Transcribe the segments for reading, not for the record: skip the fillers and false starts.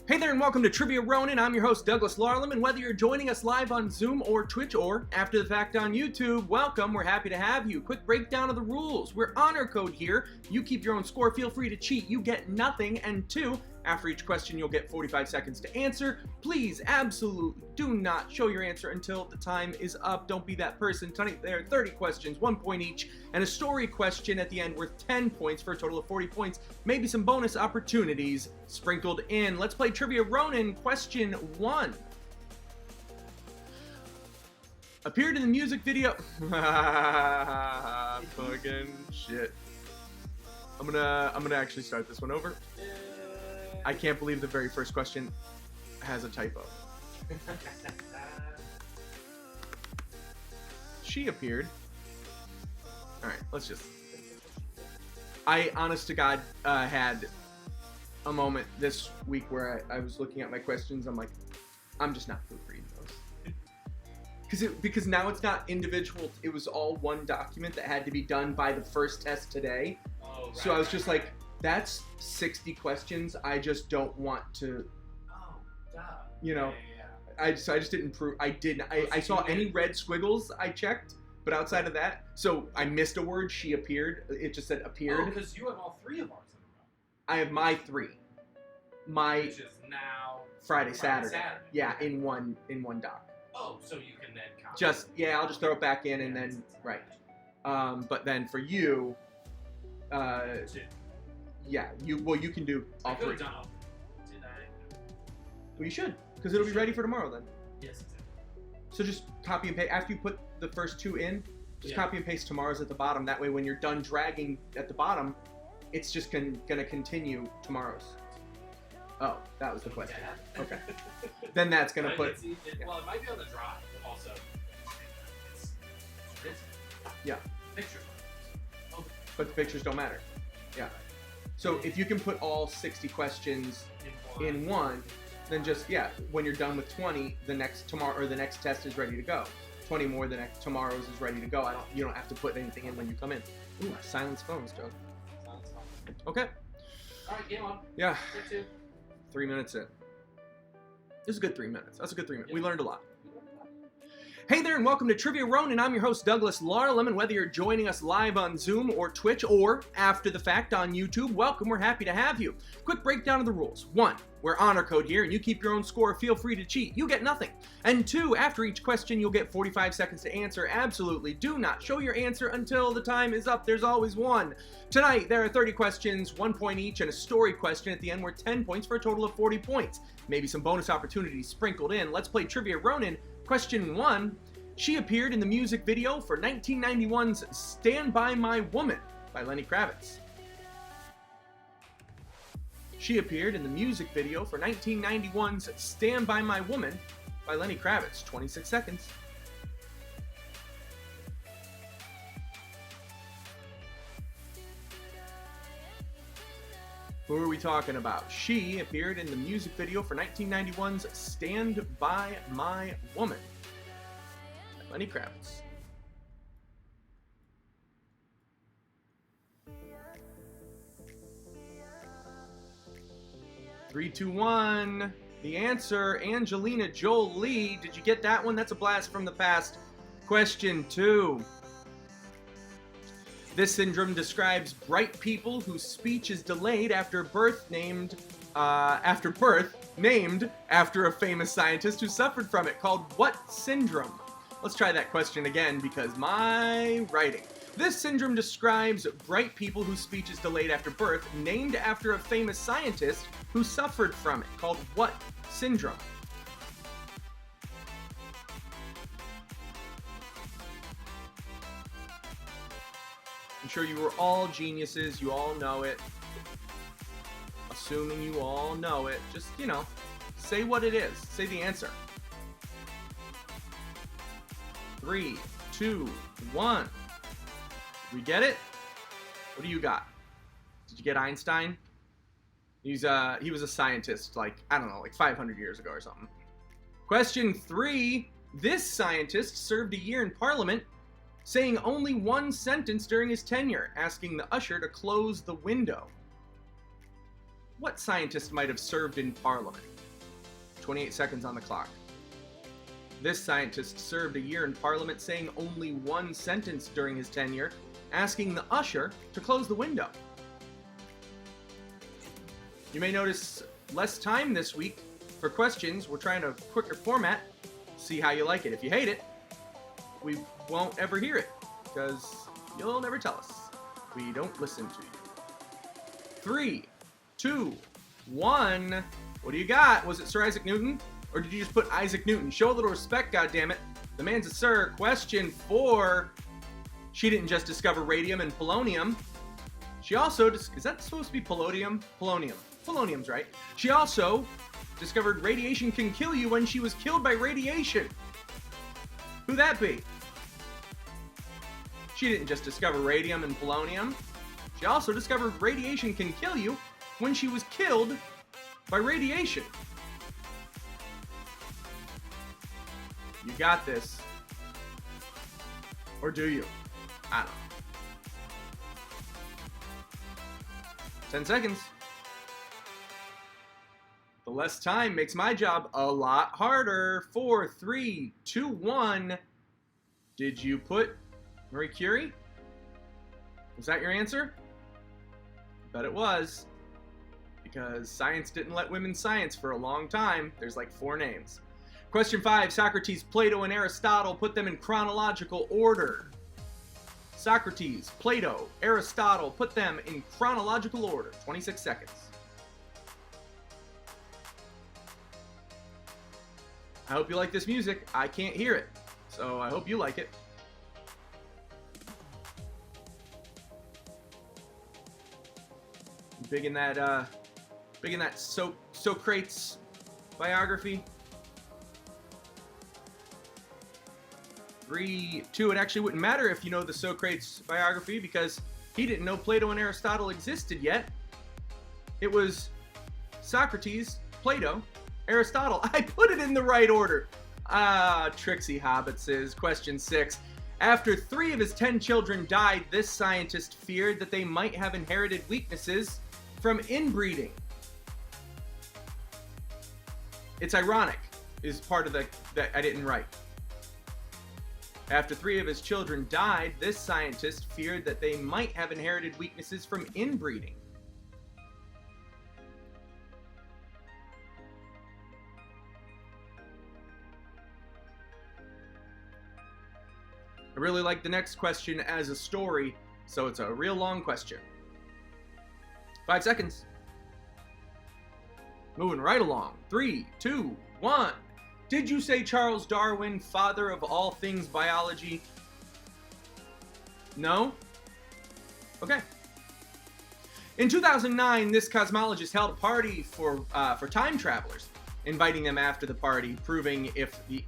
Hey there and welcome to Trivia Ronin. I'm your host Douglas Larlam, and whether you're joining us live on Zoom or Twitch or after the fact on YouTube, welcome. We're happy to have you. Quick breakdown of the rules. We're honor code here. You keep your own score. Feel free to cheat. You get nothing. And two, after each question you'll get 45 seconds to answer. Please, absolutely do not show your answer until the time is up. Don't be that person. Tonight there are 30 questions, 1 point each, and a story question at the end worth 10 points for a total of 40 points. Maybe some bonus opportunities sprinkled in. Let's play Trivia Ronin. Question 1. Appeared in the music video. Fucking shit. I'm gonna actually start this one over. I can't believe the very first question has a typo. She appeared. Alright, let's just... I, honest to God, had a moment this week where I was looking at my questions. I'm like, I'm just not proofreading those. Because now it's not individual. It was all one document that had to be done by the first test today. Oh, right, so I was just like, that's 60 questions. I just don't want to. Oh, duh. You know, yeah. I just didn't prove. I saw any red squiggles. I checked, but outside of that, so I missed a word. She appeared. It just said appeared. Oh, because you have all three of ours in a row. I have my three. Which is now Friday, Saturday. Yeah, in one doc. Oh, so you can then count. I'll just throw it back in and then right. But then for you, yeah, you can do all three. Did I? Well, you should, because it'll be ready for tomorrow then. Yes, exactly. So just copy and paste after you put the first two in. Just copy and paste tomorrow's at the bottom. That way, when you're done dragging at the bottom, it's just gonna continue tomorrow's. Oh, that was the question. Yeah. Okay. Then that's gonna put. Well, it might be on the drive also. Yeah. Pictures. But the pictures don't matter. Yeah. So if you can put all 60 questions in one, then just when you're done with 20, the next test is ready to go. 20 more, the next tomorrow's is ready to go. You don't have to put anything in when you come in. Ooh, silence phones, Joe. Silence phones. Okay. All right, game on. Yeah. 3 minutes in. This is a good 3 minutes. That's a good 3 minutes. We learned a lot. Hey there and welcome to Trivia Ronin. I'm your host Douglas Larlam, and whether you're joining us live on Zoom or Twitch or after the fact on YouTube, welcome. We're happy to have you. Quick breakdown of the rules. 1. We're honor code here and you keep your own score. Feel free to cheat. You get nothing. And 2. After each question you'll get 45 seconds to answer. Absolutely do not show your answer until the time is up. There's always one. Tonight there are 30 questions, 1 point each, and a story question at the end worth 10 points for a total of 40 points. Maybe some bonus opportunities sprinkled in. Let's play Trivia Ronin. Question 1. She appeared in the music video for 1991's Stand By My Woman by Lenny Kravitz. She appeared in the music video for 1991's Stand By My Woman by Lenny Kravitz. 26 seconds. Who are we talking about? She appeared in the music video for 1991's Stand By My Woman by Lenny Kravitz. Three, two, one. The answer, Angelina Jolie. Did you get that one? That's a blast from the past. Question 2. This syndrome describes bright people whose speech is delayed after birth, named after a famous scientist who suffered from it. Called what syndrome? Let's try that question again because my writing. This syndrome describes bright people whose speech is delayed after birth, named after a famous scientist who suffered from it. Called what syndrome? I'm sure you were all geniuses. You all know it. Assuming you all know it. Just, say what it is. Say the answer. 3, 2, 1. We get it? What do you got? Did you get Einstein? He was a scientist, like 500 years ago or something. Question 3. This scientist served a year in Parliament, saying only one sentence during his tenure, asking the usher to close the window. What scientist might have served in Parliament? 28 seconds on the clock. This scientist served a year in Parliament, saying only one sentence during his tenure, asking the usher to close the window. You may notice less time this week for questions. We're trying a quicker format. See how you like it. If you hate it, we won't ever hear it, because you'll never tell us. We don't listen to you. 3, 2, 1. What do you got? Was it Sir Isaac Newton? Or did you just put Isaac Newton? Show a little respect, goddammit. The man's a sir. Question 4. She didn't just discover radium and polonium. She also, is that supposed to be polonium? Polonium. Polonium's right. She also discovered radiation can kill you when she was killed by radiation. Who'd that be? She didn't just discover radium and polonium. She also discovered radiation can kill you when she was killed by radiation. You got this. Or do you? I don't know. 10 seconds. The less time makes my job a lot harder. 4, 3, 2, 1. Did you put Marie Curie? Was that your answer? I bet it was. Because science didn't let women science for a long time. There's like 4 names. Question 5. Socrates, Plato, and Aristotle, put them in chronological order. Socrates, Plato, Aristotle, put them in chronological order. 26 seconds. I hope you like this music. I can't hear it, so I hope you like it. Big in that Socrates biography. 3, 2. It actually wouldn't matter if you know the Socrates biography, because he didn't know Plato and Aristotle existed yet. It was Socrates, Plato, Aristotle. I put it in the right order. Trixie Hobbitses. Question 6. After 3 of his 10 children died, this scientist feared that they might have inherited weaknesses from inbreeding. It's ironic, is part of that I didn't write. After 3 of his children died, this scientist feared that they might have inherited weaknesses from inbreeding. I really like the next question as a story, so it's a real long question. 5 seconds. Moving right along. 3, 2, 1. Did you say Charles Darwin, father of all things biology? No? Okay. In 2009, this cosmologist held a party for time travelers, inviting them after the party, proving if the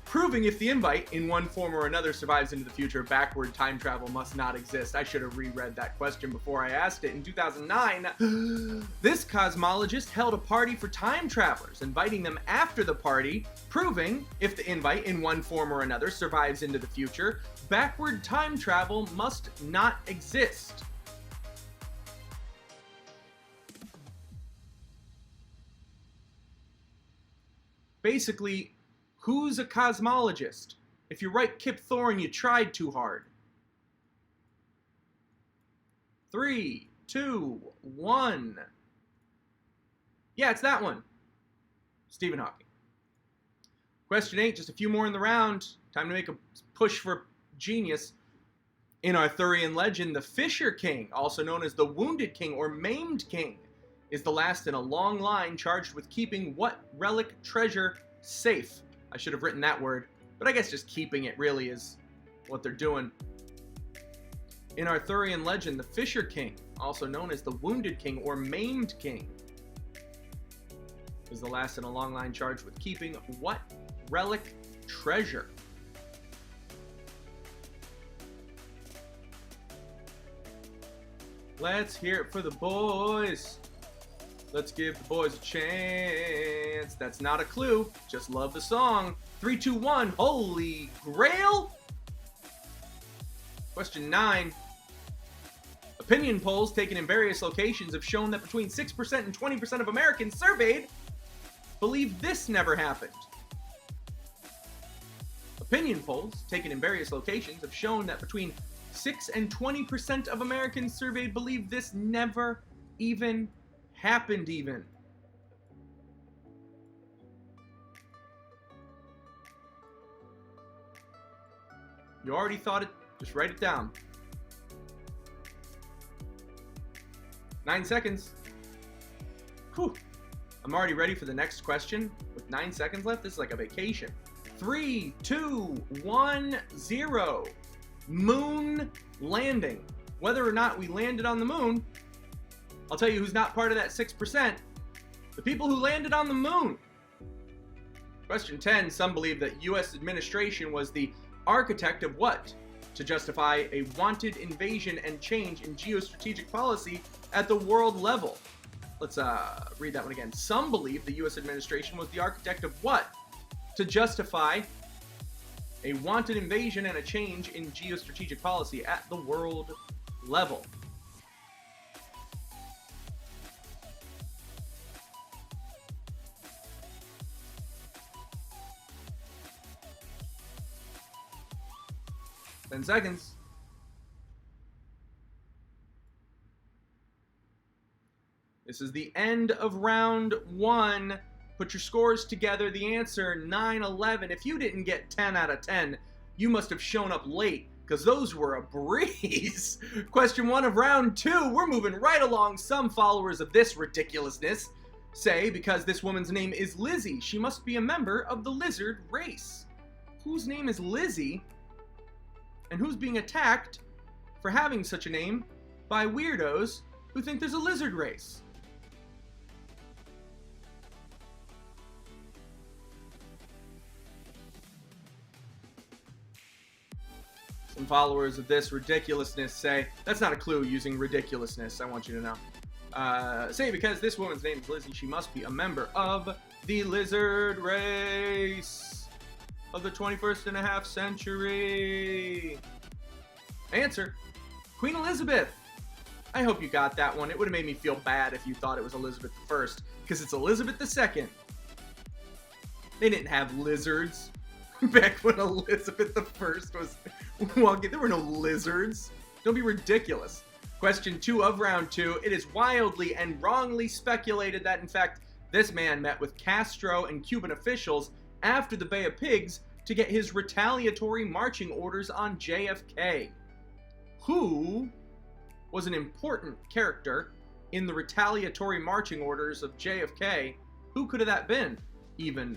proving if the invite in one form or another survives into the future, backward time travel must not exist. I should have reread that question before I asked it. In 2009, this cosmologist held a party for time travelers, inviting them after the party, proving if the invite in one form or another survives into the future, backward time travel must not exist. Basically, who's a cosmologist? If you write Kip Thorne, you tried too hard. 3, 2, 1. Yeah, it's that one. Stephen Hawking. Question 8, just a few more in the round. Time to make a push for genius. In Arthurian legend, the Fisher King, also known as the Wounded King or Maimed King, is the last in a long line charged with keeping what relic treasure safe? I should have written that word, but I guess just keeping it really is what they're doing. In Arthurian legend, the Fisher King, also known as the Wounded King or Maimed King, is the last in a long line charged with keeping what relic treasure? Let's hear it for the boys. Let's give the boys a chance. That's not a clue. Just love the song. 3, 2, 1. Holy Grail? Question 9. Opinion polls taken in various locations have shown that between 6% and 20% of Americans surveyed believe this never happened. Opinion polls taken in various locations have shown that between 6 and 20% of Americans surveyed believe this never even happened even. You already thought it, just write it down. 9 seconds. Whew. I'm already ready for the next question. With 9 seconds left, this is like a vacation. 3, 2, 1, 0. Moon landing. Whether or not we landed on the moon, I'll tell you who's not part of that 6%. The people who landed on the moon. Question 10. Some believe that U.S. administration was the architect of what? To justify a wanted invasion and change in geostrategic policy at the world level. Let's read that one again. Some believe the U.S. administration was the architect of what? To justify a wanted invasion and a change in geostrategic policy at the world level. Ten seconds. This is the end of round 1. Put your scores together. The answer, 9-11. If you didn't get 10 out of 10, you must have shown up late, because those were a breeze. Question 1 of round 2. We're moving right along. Some followers of this ridiculousness say because this woman's name is Lizzie, she must be a member of the lizard race. Whose name is Lizzie? And who's being attacked for having such a name by weirdos who think there's a lizard race? Some followers of this ridiculousness say, that's not a clue using ridiculousness, I want you to know. Say because this woman's name is Lizzie, she must be a member of the lizard race of the 21st and a half century. Answer, Queen Elizabeth. I hope you got that one. It would have made me feel bad if you thought it was Elizabeth I, because it's Elizabeth II. They didn't have lizards back when Elizabeth I was walking. There were no lizards. Don't be ridiculous. Question 2 of round 2. It is wildly and wrongly speculated that, in fact, this man met with Castro and Cuban officials after the Bay of Pigs to get his retaliatory marching orders on JFK. Who was an important character in the retaliatory marching orders of JFK? Who could have that been, even?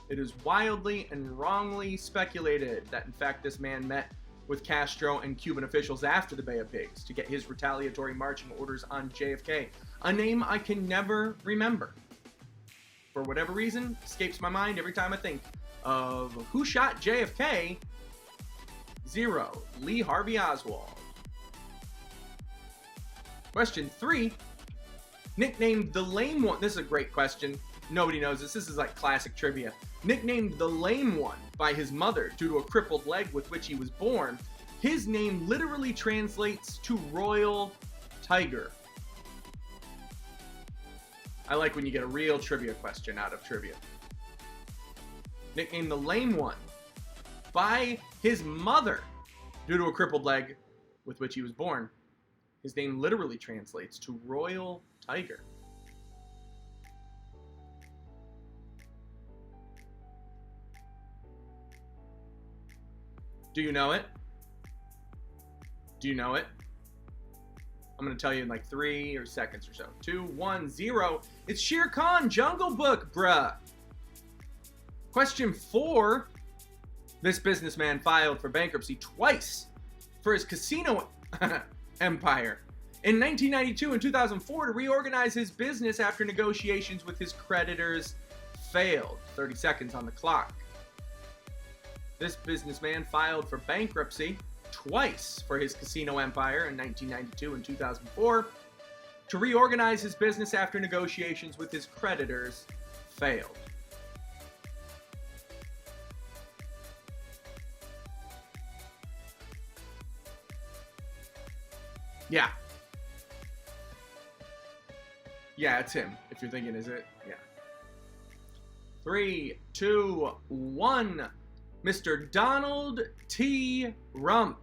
It is wildly and wrongly speculated that, in fact, this man met with Castro and Cuban officials after the Bay of Pigs to get his retaliatory marching orders on JFK. A name I can never remember. For whatever reason, escapes my mind every time I think of who shot JFK. 0. Lee Harvey Oswald. Question 3. Nicknamed the Lame One. This is a great question. Nobody knows this. This is like classic trivia. Nicknamed the Lame One by his mother due to a crippled leg with which he was born, his name literally translates to Royal Tiger. I like when you get a real trivia question out of trivia. Nicknamed the Lame One by his mother due to a crippled leg with which he was born, his name literally translates to Royal Tiger. Do you know it? Do you know it? I'm going to tell you in like 3 or seconds or so. 2, 1, 0. It's Shere Khan, Jungle Book, bruh. Question 4. This businessman filed for bankruptcy twice for his casino empire. In 1992 and 2004 to reorganize his business after negotiations with his creditors failed. 30 seconds on the clock. This businessman filed for bankruptcy twice for his casino empire in 1992 and 2004 to reorganize his business after negotiations with his creditors failed. Yeah. Yeah, it's him. If you're thinking, is it? Yeah. 3, 2, 1. Mr. Donald T. Rump.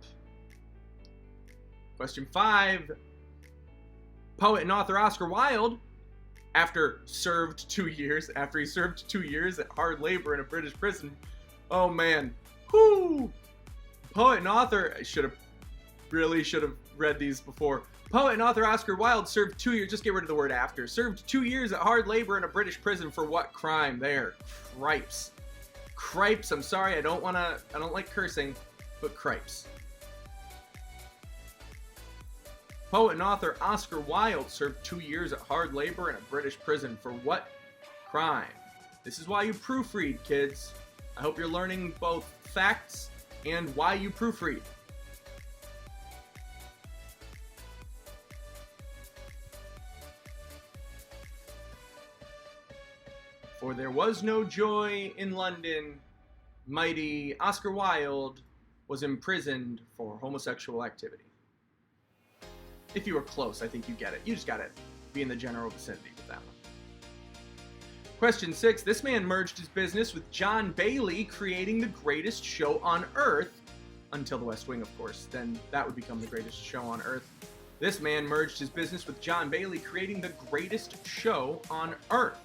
Question 5. Poet and author Oscar Wilde, after he served 2 years at hard labor in a British prison. Oh man. Whoo! Poet and author, I should have read these before. Poet and author Oscar Wilde served 2 years, just get rid of the word after. Served 2 years at hard labor in a British prison for what crime? There. Cripes. Cripes, I'm sorry, I don't like cursing, but cripes. Poet and author Oscar Wilde served 2 years at hard labor in a British prison for what crime? This is why you proofread, kids. I hope you're learning both facts and why you proofread. For there was no joy in London. Mighty Oscar Wilde was imprisoned for homosexual activity. If you were close, I think you get it. You just gotta be in the general vicinity with that one. Question 6. This man merged his business with John Bailey, creating the greatest show on earth. Until the West Wing, of course. Then that would become the greatest show on earth. This man merged his business with John Bailey, creating the greatest show on earth.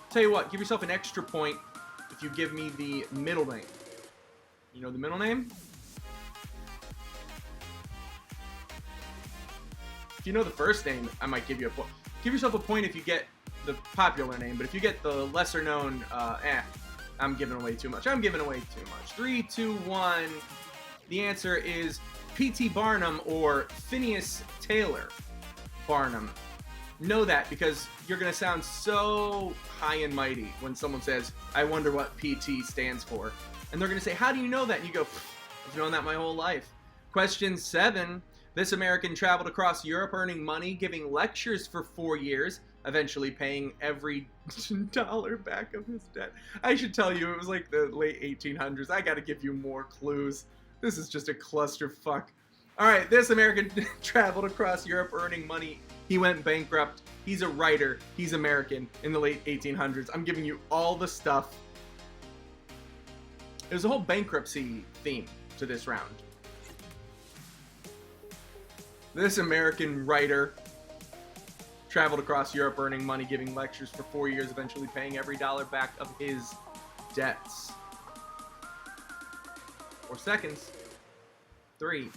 Tell you what, give yourself an extra point if you give me the middle name. You know the middle name? If you know the first name, I might give you a point. Give yourself a point if you get the popular name, but if you get the lesser known, I'm giving away too much. 3, 2, 1. The answer is P.T. Barnum or Phineas Taylor Barnum. Know that because you're going to sound so high and mighty when someone says, I wonder what PT stands for. And they're going to say, how do you know that? And you go, I've known that my whole life. Question 7. This American traveled across Europe earning money, giving lectures for 4 years, eventually paying every dollar back of his debt. I should tell you, it was like the late 1800s. I got to give you more clues. This is just a clusterfuck. All right, this American traveled across Europe earning money. He went bankrupt. He's a writer. He's American in the late 1800s. I'm giving you all the stuff. There's a whole bankruptcy theme to this round. This American writer traveled across Europe earning money, giving lectures for 4 years, eventually paying every dollar back of his debts. 4 seconds. 3,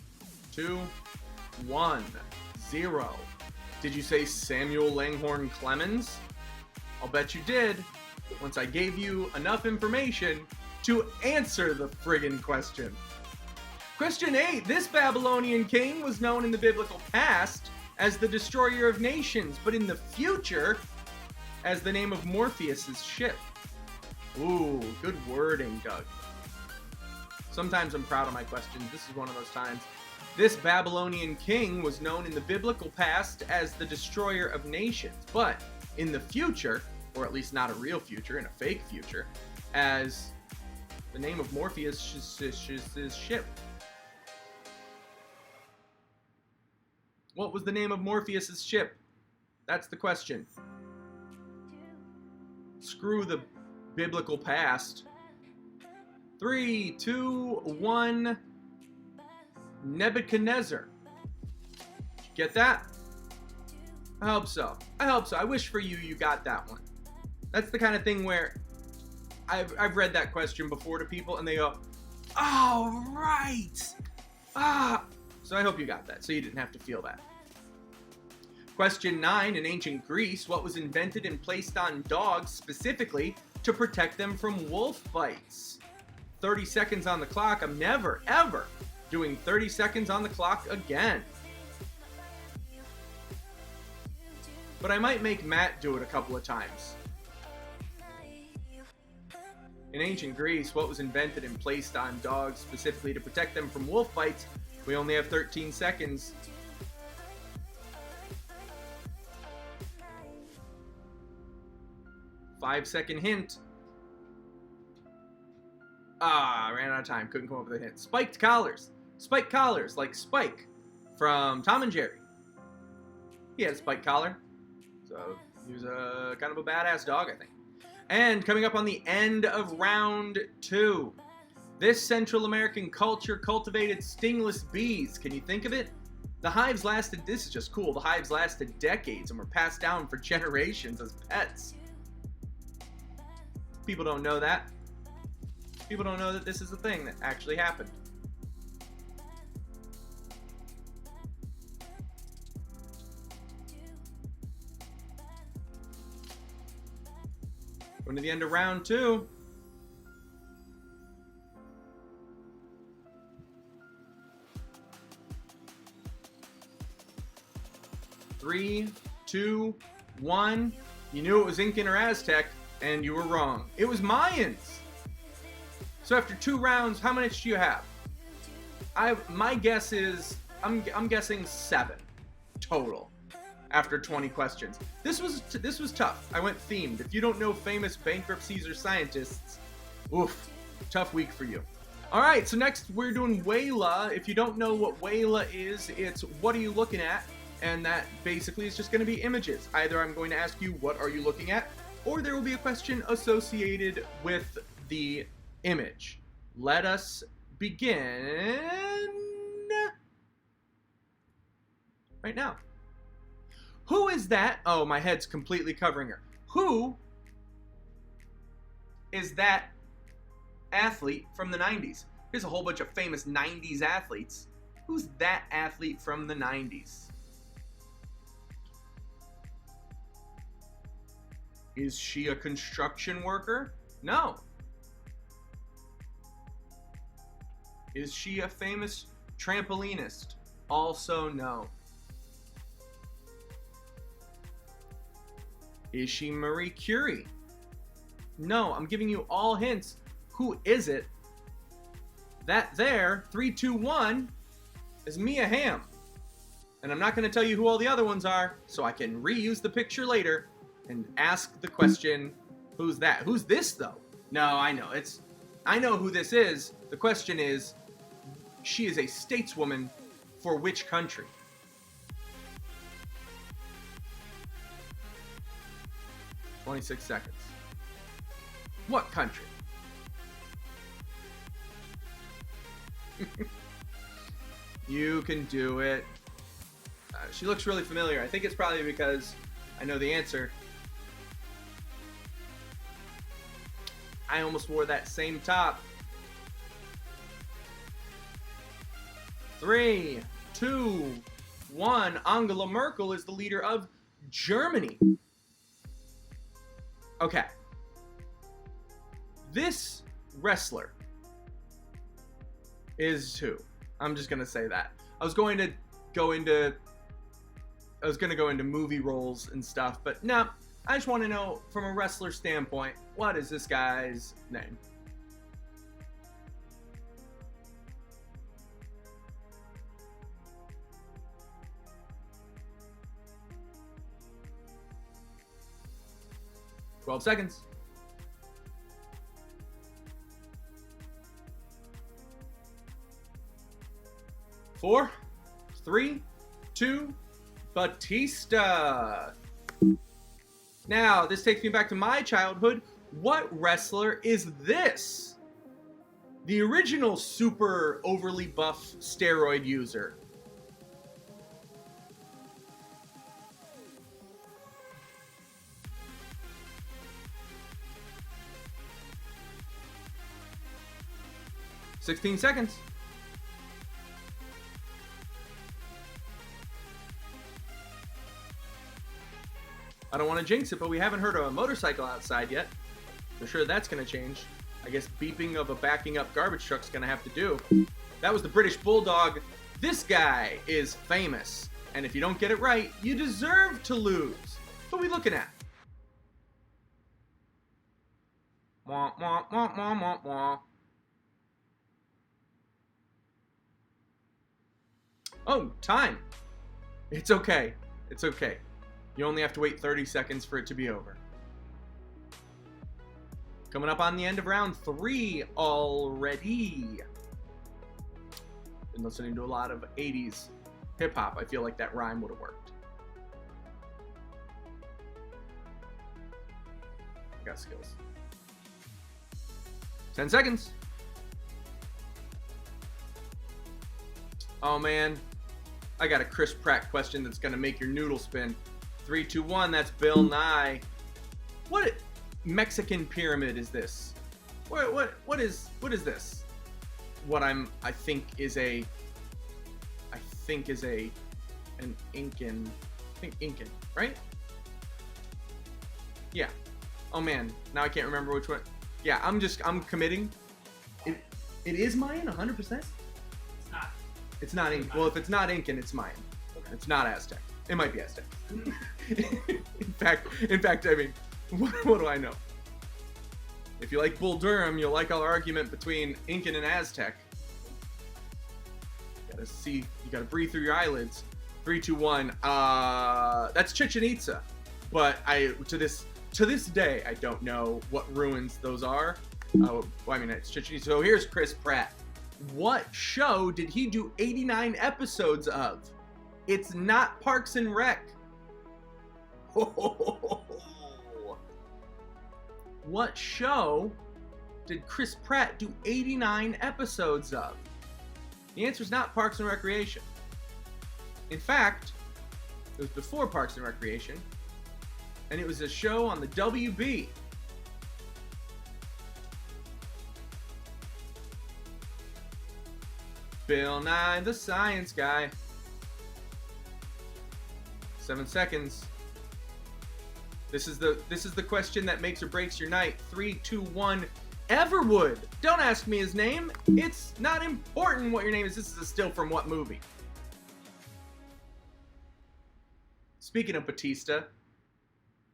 2, 1, 0. Did you say Samuel Langhorne Clemens? I'll bet you did, once I gave you enough information to answer the friggin' question. Question 8. This Babylonian king was known in the biblical past as the destroyer of nations, but in the future as the name of Morpheus' ship. Ooh, good wording, Doug. Sometimes I'm proud of my questions. This is one of those times. This Babylonian king was known in the biblical past as the destroyer of nations, but in the future, or at least not a real future, in a fake future, as the name of Morpheus' ship. What was the name of Morpheus' ship? That's the question. Screw the biblical past. 3, 2, 1. Nebuchadnezzar. Get that? I hope so. I wish for you got that one. That's the kind of thing where I've read that question before to people and they go, oh, right. So I hope you got that, so you didn't have to feel that. Question 9. In ancient Greece, what was invented and placed on dogs specifically to protect them from wolf bites? 30 seconds on the clock. I'm never, ever doing 30 seconds on the clock again. But I might make Matt do it a couple of times. In ancient Greece, what was invented and placed on dogs specifically to protect them from wolf bites? We only have 13 seconds. Five-second hint. I ran out of time. Couldn't come up with a hint. Spiked collars. Spike collars, like Spike from Tom and Jerry. He had a spike collar. So he was a kind of a badass dog, I think. And coming up on the end of round 2, this Central American culture cultivated stingless bees. Can you think of it? The hives lasted, this is just cool, the hives lasted decades and were passed down for generations as pets. People don't know that. People don't know that this is a thing that actually happened. Going to the end of round 2. Three, two, one. You knew it was Incan or Aztec, and you were wrong. It was Mayans. So after 2 rounds, how much do you have? My guess is I'm guessing 7 total after 20 questions. This was tough. I went themed. If you don't know famous bankruptcies or scientists, oof, tough week for you. All right, so next we're doing Wayla. If you don't know what Wayla is, it's what are you looking at? And that basically is just going to be images. Either I'm going to ask you what are you looking at, or there will be a question associated with the image. Let us begin right now. Who is that? Oh, my head's completely covering her. Who is that athlete from the 90s? There's a whole bunch of famous 90s athletes. Who's that athlete from the 90s? Is she a construction worker? No. Is she a famous trampolinist? Also no. Is she Marie Curie? No, I'm giving you all hints. Who is it? That there, 3, 2, 1, is Mia Hamm. And I'm not going to tell you who all the other ones are, so I can reuse the picture later and ask the question, who's that? Who's this, though? No, I know. I know who this is. The question is, she is a stateswoman for which country? "26 seconds. What country?" You can do it. She looks really familiar. I think it's probably because I know the answer. I almost wore that same top. 3, 2, 1. Angela Merkel is the leader of Germany. Okay. This wrestler is who? I'm just gonna say that. I was going to go into movie roles and stuff, but no. I just want to know, from a wrestler standpoint, what is this guy's name? "12 seconds. Four, 3, 2, Batista. Now, this takes me back to my childhood. What wrestler is this? The original super overly buff steroid user. "16 seconds. I don't want to jinx it, but we haven't heard of a motorcycle outside yet. For sure that's going to change. I guess beeping of a backing up garbage truck's going to have to do. That was the British Bulldog. This guy is famous. And if you don't get it right, you deserve to lose. What are we looking at? Wah, wah, wah, wah, wah, wah. Oh, time. It's okay. It's okay. You only have to wait 30 seconds for it to be over. Coming up on the end of round 3 already. Been listening to a lot of 80s hip-hop. I feel like that rhyme would have worked. Got skills. 10 seconds. Oh man, I got a Chris Pratt question that's gonna make your noodle spin. 3, 2, 1. That's Bill Nye. What Mexican pyramid is this? What is this? What I think is an Incan. I think Incan, right? Yeah. Oh man, now I can't remember which one. Yeah, I'm committing. It is Mayan, 100%. It's not. It's not Incan. Well, if it's not Incan, it's Mayan. Okay. It's not Aztec. It might be Aztec. in fact, I mean, what do I know? If you like Bull Durham, you'll like our argument between Incan and Aztec. You gotta breathe through your eyelids. 3, 2, 1. That's Chichen Itza. But to this day, I don't know what ruins those are. I mean, it's Chichen Itza. So here's Chris Pratt. What show did he do 89 episodes of? It's not Parks and Rec. What show did Chris Pratt do 89 episodes of? The answer is not Parks and Recreation. In fact, it was before Parks and Recreation, and it was a show on the WB. Bill Nye, the Science Guy. 7 seconds. This is the question that makes or breaks your night. 3, 2, 1. Everwood. Don't ask me his name. It's not important what your name is. This is a still from what movie? Speaking of Batista,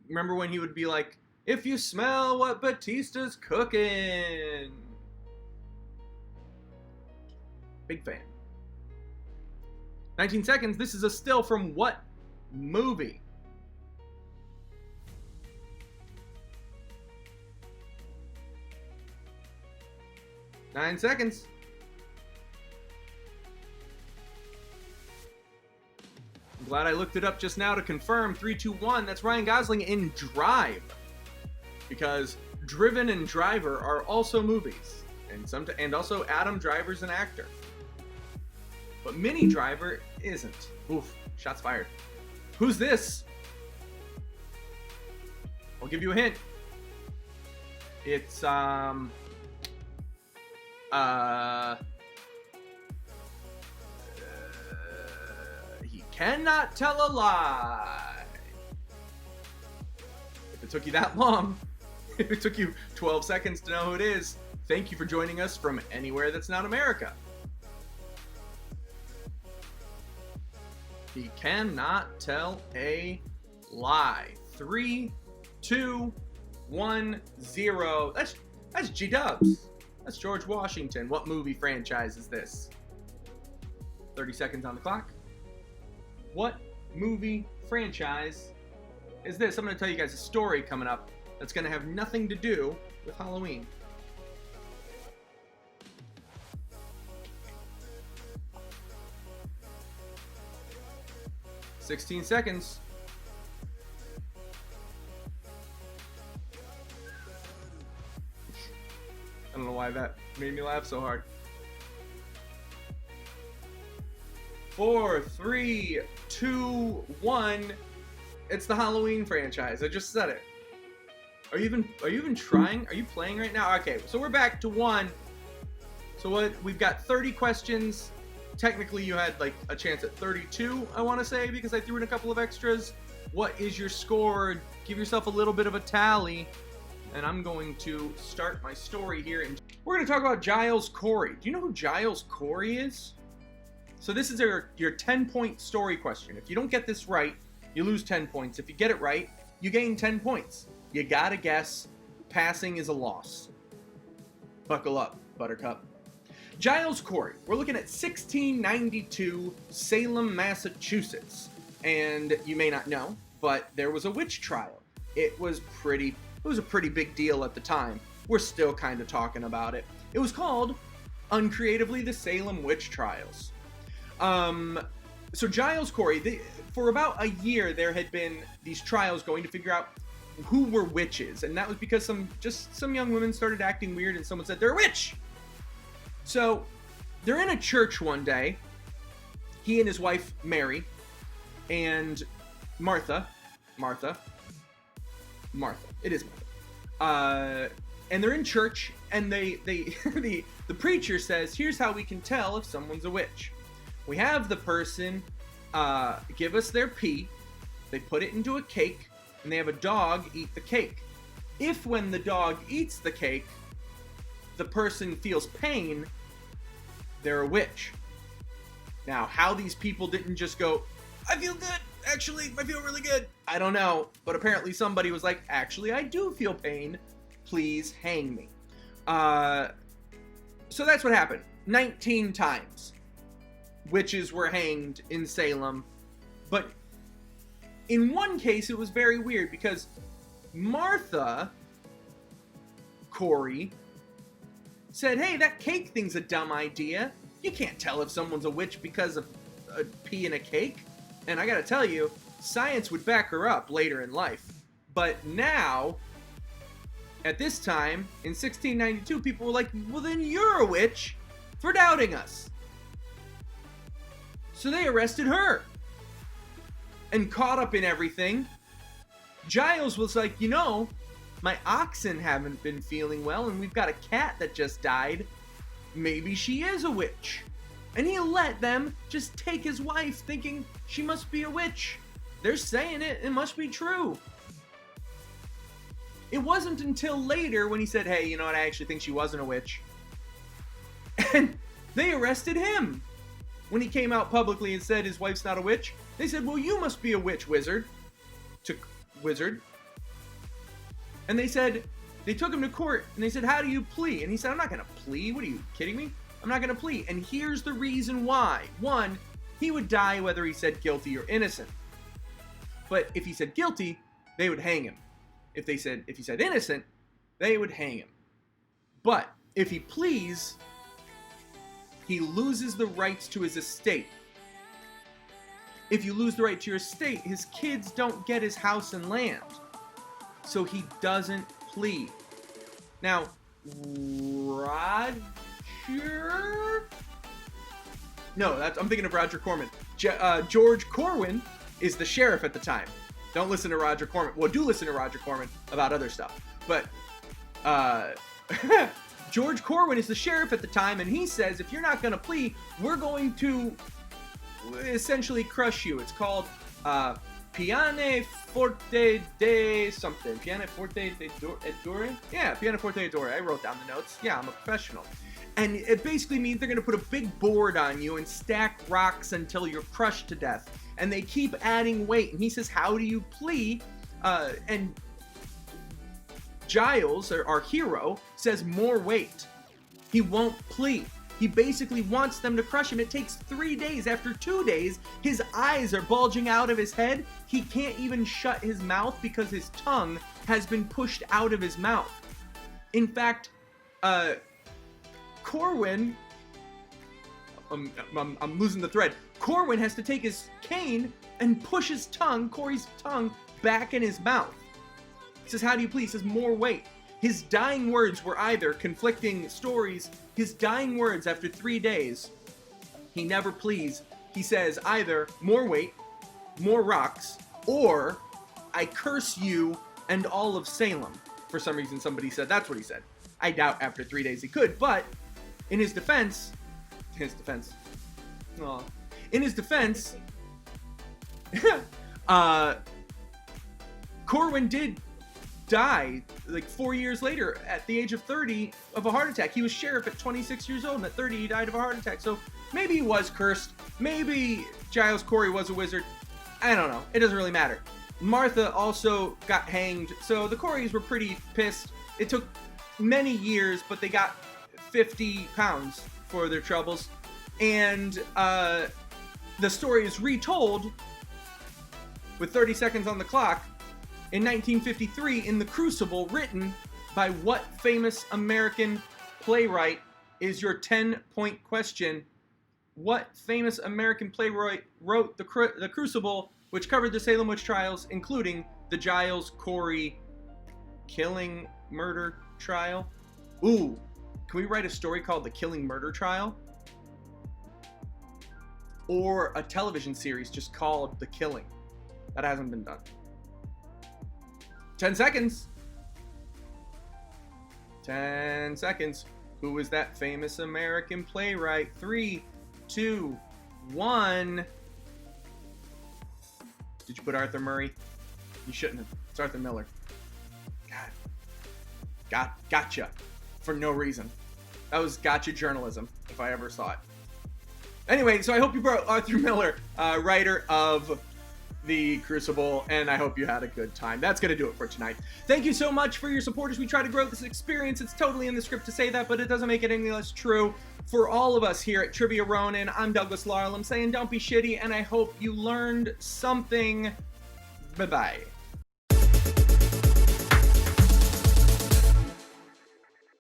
remember when he would be like, "If you smell what Batista's cooking." Big fan. 19 seconds. This is a still from what movie? Nine seconds. I'm glad I looked it up just now to confirm. 3, 2, 1. That's Ryan Gosling in Drive. Because Driven and Driver are also movies. And also Adam Driver's an actor. But Minnie Driver isn't. Oof, shots fired. Who's this? I'll give you a hint. It's, he cannot tell a lie. If it took you that long, if it took you 12 seconds to know who it is, thank you for joining us from anywhere that's not America. He cannot tell a lie. 3, 2, 1, 0. That's G-Dubs. That's George Washington. What movie franchise is this? 30 seconds on the clock. What movie franchise is this? I'm going to tell you guys a story coming up that's going to have nothing to do with Halloween. "16 seconds. I don't know why that made me laugh so hard. 4, 3, 2, 1. It's the Halloween franchise. I just said it. Are you even trying? Are you playing right now? Okay, so we're back to 1. So we've got 30 questions. Technically, you had like a chance at 32, I want to say, because I threw in a couple of extras. What is your score? Give yourself a little bit of a tally. And I'm going to start my story here. And we're going to talk about Giles Corey. Do you know who Giles Corey is? So this is your 10-point story question. If you don't get this right, you lose 10 points. If you get it right, you gain 10 points. You gotta guess. Passing is a loss. Buckle up, Buttercup. Giles Corey. We're looking at 1692 Salem, Massachusetts. And you may not know, but there was a witch trial. It was a pretty big deal at the time. We're still kind of talking about it. It was called uncreatively, the Salem witch trials. So Giles Corey, for about a year, there had been these trials going to figure out who were witches, and that was because some young women started acting weird, and someone said they're a witch. So they're in a church one day. He and his wife Mary and Martha. It is Martha. And they're in church, and the preacher says, "Here's how we can tell if someone's a witch. We have the person give us their pee. They put it into a cake, and they have a dog eat the cake. If when the dog eats the cake, the person feels pain, they're a witch." Now, how these people didn't just go, "I feel good. Actually, I feel really good," I don't know. But apparently somebody was like, "Actually, I do feel pain. Please hang me." So that's what happened. 19 times. Witches were hanged in Salem. But in one case, it was very weird because Martha Corey said, "Hey, that cake thing's a dumb idea. You can't tell if someone's a witch because of a pee in a cake." And I gotta tell you, science would back her up later in life. But now, at this time, in 1692, people were like, "Well, then you're a witch for doubting us." So they arrested her. And caught up in everything, Giles was like, "My oxen haven't been feeling well, and we've got a cat that just died. Maybe she is a witch." And he let them just take his wife, thinking she must be a witch. They're saying it must be true. It wasn't until later when he said, "Hey, you know what, I actually think she wasn't a witch." And they arrested him. When he came out publicly and said his wife's not a witch, they said, "Well, you must be a witch, wizard." And they took him to court, and they said, "How do you plea?" And he said, "I'm not going to plea. What are you kidding me? I'm not going to plea." And here's the reason why. One, he would die whether he said guilty or innocent. But if he said guilty, they would hang him. If he said innocent, they would hang him. But if he pleads, he loses the rights to his estate. If you lose the right to your estate, his kids don't get his house and land. So he doesn't plead. Now, I'm thinking of Roger Corman. George Corwin is the sheriff at the time. Don't listen to Roger Corman. Well, do listen to Roger Corman about other stuff. But George Corwin is the sheriff at the time, and he says, if you're not going to plea, we're going to essentially crush you. It's called Piane Forte de something. Piane Forte de Dure? Yeah, Piane Forte de Dure. I wrote down the notes. Yeah, I'm a professional. And it basically means they're going to put a big board on you and stack rocks until you're crushed to death. And they keep adding weight. And he says, how do you plea? And Giles, our hero, says more weight. He won't plea. He basically wants them to crush him. It takes 3 days. After 2 days, his eyes are bulging out of his head. He can't even shut his mouth because his tongue has been pushed out of his mouth. In fact, Corwin, I'm losing the thread. Corwin has to take his cane and push his tongue, Corey's tongue, back in his mouth. He says, how do you please? He says, more weight. His dying words were either conflicting stories. His dying words after 3 days, he never pleads. He says either more weight, more rocks, or I curse you and all of Salem. For some reason, somebody said that's what he said. I doubt after 3 days he could, but in his defense, Corwin did die like 4 years later at the age of 30 of a heart attack. He was sheriff at 26 years old, and at 30 he died of a heart attack. So maybe he was cursed. Maybe Giles Corey was a wizard. I don't know. It doesn't really matter. Martha also got hanged. So the Coreys were pretty pissed. It took many years, but they got 50 pounds for their troubles. And the story is retold with 30 seconds on the clock in 1953 in The Crucible, written by what famous American playwright is your 10-point question. What famous American playwright wrote The Crucible, which covered the Salem witch trials, including the Giles Corey killing murder trial? Ooh, can we write a story called The Killing Murder Trial? Or a television series just called The Killing? That hasn't been done. 10 seconds. 10 seconds. Who was that famous American playwright? 3, 2, 1. Did you put Arthur Murray? You shouldn't have. It's Arthur Miller. God. Gotcha. For no reason. That was gotcha journalism, if I ever saw it. Anyway, so I hope you brought Arthur Miller, writer of The Crucible, and I hope you had a good time. That's going to do it for tonight. Thank you so much for your support as we try to grow this experience. It's totally in the script to say that, but it doesn't make it any less true. For all of us here at Trivia Ronin, I'm Douglas Laurel. I'm saying don't be shitty, and I hope you learned something. Bye-bye.